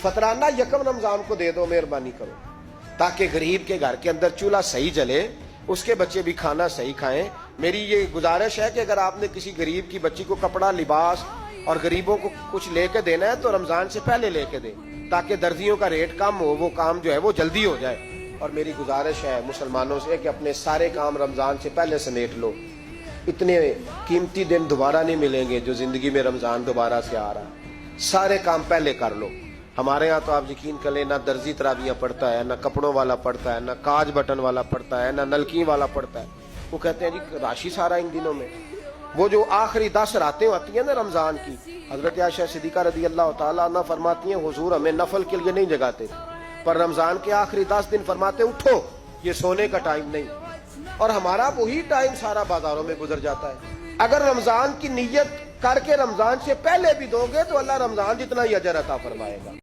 فطرانہ یکم رمضان کو دے دو، مہربانی کرو، تاکہ غریب کے گھر کے اندر چولہا صحیح جلے، اس کے بچے بھی کھانا صحیح کھائیں۔ میری یہ گزارش ہے کہ اگر آپ نے کسی غریب کی بچی کو کپڑا، لباس اور غریبوں کو کچھ لے کے دینا ہے تو رمضان سے پہلے لے کے دیں، تاکہ درزیوں کا ریٹ کم ہو، وہ کام جو ہے وہ جلدی ہو جائے۔ اور میری گزارش ہے مسلمانوں سے کہ اپنے سارے کام رمضان سے پہلے سمیٹ لو، اتنے قیمتی دن دوبارہ نہیں ملیں گے جو زندگی میں رمضان دوبارہ سے آ رہا ہے۔ سارے کام پہلے کر لو۔ ہمارے ہاں تو آپ یقین کر لیں، نہ درزی تراویحاں پڑھتا ہے، نہ کپڑوں والا پڑھتا ہے، نہ کاج بٹن والا پڑھتا ہے، نہ نلکی والا پڑھتا ہے۔ وہ کہتے ہیں جی راشی سارا ان دنوں میں، وہ جو آخری 10 راتیں ہوتی ہیں نا رمضان کی، حضرت عائشہ صدیقہ رضی اللہ تعالیٰ عنہ فرماتی ہیں حضور ہمیں نفل کے لیے نہیں جگاتے، پر رمضان کے آخری 10 دن فرماتے اٹھو، یہ سونے کا ٹائم نہیں۔ اور ہمارا وہی ٹائم سارا بازاروں میں گزر جاتا ہے۔ اگر رمضان کی نیت کر کے رمضان سے پہلے بھی دو گے تو اللہ رمضان جتنا ہی اجر عطا فرمائے گا۔